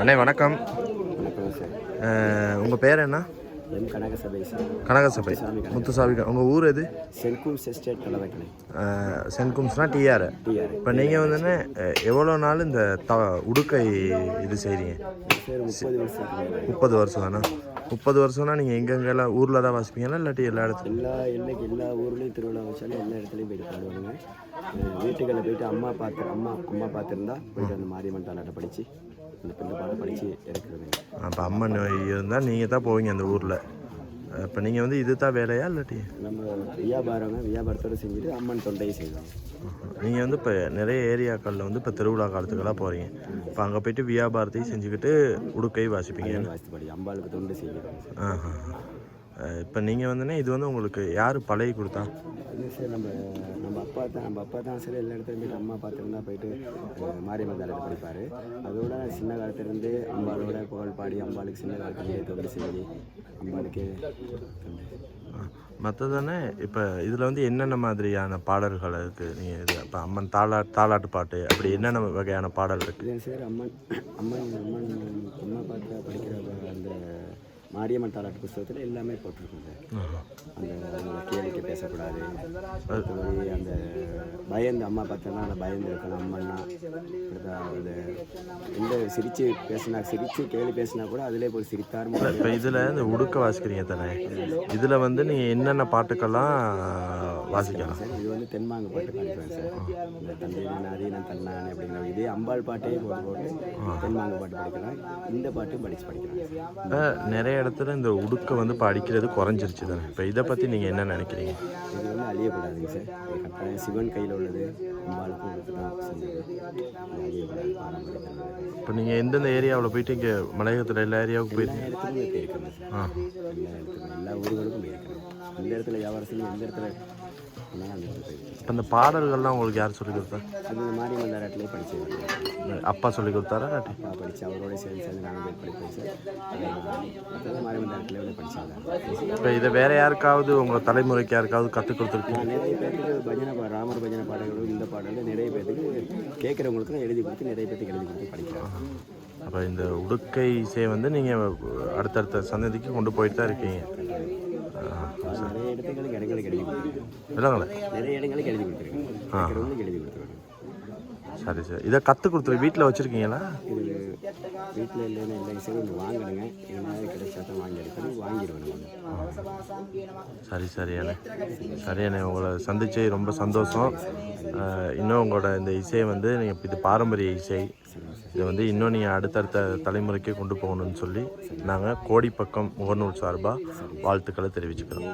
அண்ணே வணக்கம். வணக்கம் சார். உங்கள் பேர் என்ன? M Kanagasabai sir. கனகசபை முத்துசாமி. உங்கள் ஊர் எது? St Coombs estate Talawakelle. சென்கும்ஸ்னா டிஆர். இப்போ நீங்கள் வந்துன்னு எவ்வளோ நாள் இந்த உடுக்கை இது செய்கிறீங்க? சார் 30 வருஷம். 30 வருஷம் தானே? 30 வருஷம்னா நீங்கள் எங்கெங்கெல்லாம் ஊரில் தான் வாசிப்பீங்களா இல்லாட்டி எல்லா இடத்துலையும்? எல்லா ஊர்லேயும் திருவிழா வச்சாலும் எல்லா இடத்துலையும் போயிட்டு பாடுவாங்க. வீட்டுகளில் போயிட்டு அம்மா பார்த்துருந்தா போயிட்டு அந்த மாரியம்மன் தாலாட்டை படித்து இந்த பாட்டை படித்து இருக்கிறது. அப்போ அம்மன் இருந்தால் நீங்கள் தான் போவீங்க அந்த ஊரில். இப்போ நீங்கள் வந்து இது தான் வேலையா இல்லாட்டி? நம்ம வியாபாரத்தோடு செஞ்சுட்டு அம்மன் தொண்டையை செய்வாங்க. நீங்கள் வந்து இப்போ நிறைய ஏரியாக்களில் வந்து இப்போ திருவிழா காலத்துக்கெல்லாம் போகிறீங்க. இப்போ அங்கே போய்ட்டு வியாபாரத்தையும் செஞ்சுக்கிட்டு உடுக்கை வாசிப்பீங்க. வாசிப்படி அம்பாளுக்கு தொண்டு செய்கிறோம். இப்போ நீங்கள் வந்துன்னா இது வந்து உங்களுக்கு யார் பழகி கொடுத்தா? இது சார் நம்ம அப்பா தான் சார் எல்லா இடத்துலையும் போய்ட்டு அம்மா பார்த்துருந்தா போயிட்டு மாரியம்மன் தாலாட்டை படிப்பார். அதோட சின்ன காலத்துலேருந்து அம்பாளோட புகழ் பாடி அம்பாளுக்கு சின்ன காலத்துலேயே தொண்டு செஞ்சு அம்பாளுக்கு. மற்றதானே இப்போ இதில் வந்து என்னென்ன மாதிரியான பாடல்கள் இருக்குது? நீங்கள் இது இப்போ அம்மன் தாலாட்டு பாட்டு அப்படி என்னென்ன வகையான பாடல் இருக்குது? சார் அம்மா பாட்டு படிக்கிற அந்த மாரியம்மன் தாலாட்டு புஸ்தகத்தில் எல்லாமே போட்டிருக்கோம் சார். அந்த கேள்விக்கு பேசக்கூடாது, அந்த பயந்து அம்மா பார்த்தோன்னா அந்த பயந்து இருக்கணும் அம்மன்னா. அந்த எந்த சிரித்து கேள்வி பேசினா கூட அதிலே போய் சிரித்தார். இப்போ இதில் இந்த உடுக்க வாசிக்கிறீங்க தானே? இதில் வந்து நீங்கள் என்னென்ன பாட்டுக்கெல்லாம் வாசிக்கலாம் சார்? இது வந்து தென்மாங்க பாட்டு பாடிப்பேன் சார். இந்த தந்தையான அதீனம் தன்னானே அப்படிங்கிற இதே அம்பாள் பாட்டே போட்டு தென்மாங்க பாட்டு படிக்கலாம். இந்த பாட்டும் படிக்கலாம். இப்போ நிறைய இடத்துல இந்த உடுக்கை வந்து படிக்கிறது குறைஞ்சிருச்சு தானே? இப்போ இதை பற்றி நீங்கள் என்ன நினைக்கிறீங்க? இது வந்து அழியக்கூடாதுங்க சார். இது கட்டாயம் சிவன் கையில் உள்ளது, அம்பாளுக்கும் தான் செஞ்சது. இப்போ நீங்கள் எந்தெந்த ஏரியாவில் போயிட்டு இங்கே மலையகத்தில் எல்லா ஏரியாவுக்கும் போயிட்டு இடத்துலையும் போயிருக்கேன் சார். எல்லா ஊர்களுக்கும் போயிருக்கேன். இந்த இடத்துல வியாபாரம் செஞ்சு எந்த இடத்துல இப்போ இந்த பாடல்கள்லாம் உங்களுக்கு யார் சொல்லிக் கொடுத்தா? அது இந்த மாரியம்மன் தாலாட்டிலே படித்தேன். அப்பா சொல்லிக் கொடுத்தாரா? அப்பா படித்து அவரோட சேர்ந்து நாங்கள் போய் படிப்பேன் சார். மாரியம்மன் தாலாட்டிலே படித்தாங்க. இப்போ இதை வேறு யாருக்காவது உங்கள் தலைமுறைக்கு யாருக்காவது கற்றுக் கொடுத்துருக்கீங்க? நிறைய பேருக்கு ராமர் பஜனை பாடல்களும் இந்த பாடல்கள் நிறைய பேருக்கு கேட்குறவங்களுக்கும் எழுதி கொடுத்து நிறைய பேருக்கு எழுதி கொடுத்து படிக்கிறாங்க. அப்போ இந்த உடுக்கை இசையை வந்து நீங்கள் அடுத்தடுத்த சந்ததிக்கு கொண்டு போயிட்டு தான் இருக்கீங்க. நிறைய இடத்துங்களுக்கு இடங்களுக்கு எழுதி இல்லைங்களா? நிறைய இடங்களுக்கு எழுதி கொடுத்துருக்கேன். எழுதி கொடுத்துருக்கேன். சரி சார். இதை கற்றுக் கொடுத்துரு வீட்டில் வச்சுருக்கீங்களா? இது வீட்டில் இல்லைன்னு எல்லா விஷயம் ஒன்று வாங்கிடுங்க. என்னாவது கிடைச்சா தான் வாங்கி எடுக்கணும், வாங்கிடுவேன். சரியாண்ணே உங்களை சந்திச்சு ரொம்ப சந்தோஷம். இன்னும் உங்களோட இந்த இசையை வந்து நீங்கள் இது பாரம்பரிய இசை இதை வந்து இன்னும் நீங்கள் அடுத்தடுத்த தலைமுறைக்கு கொண்டு போகணும்னு சொல்லி நாங்கள் கோடிப்பக்கம் முகநூல் சார்பாக வாழ்த்துக்களை தெரிவிச்சுக்கிறோம்.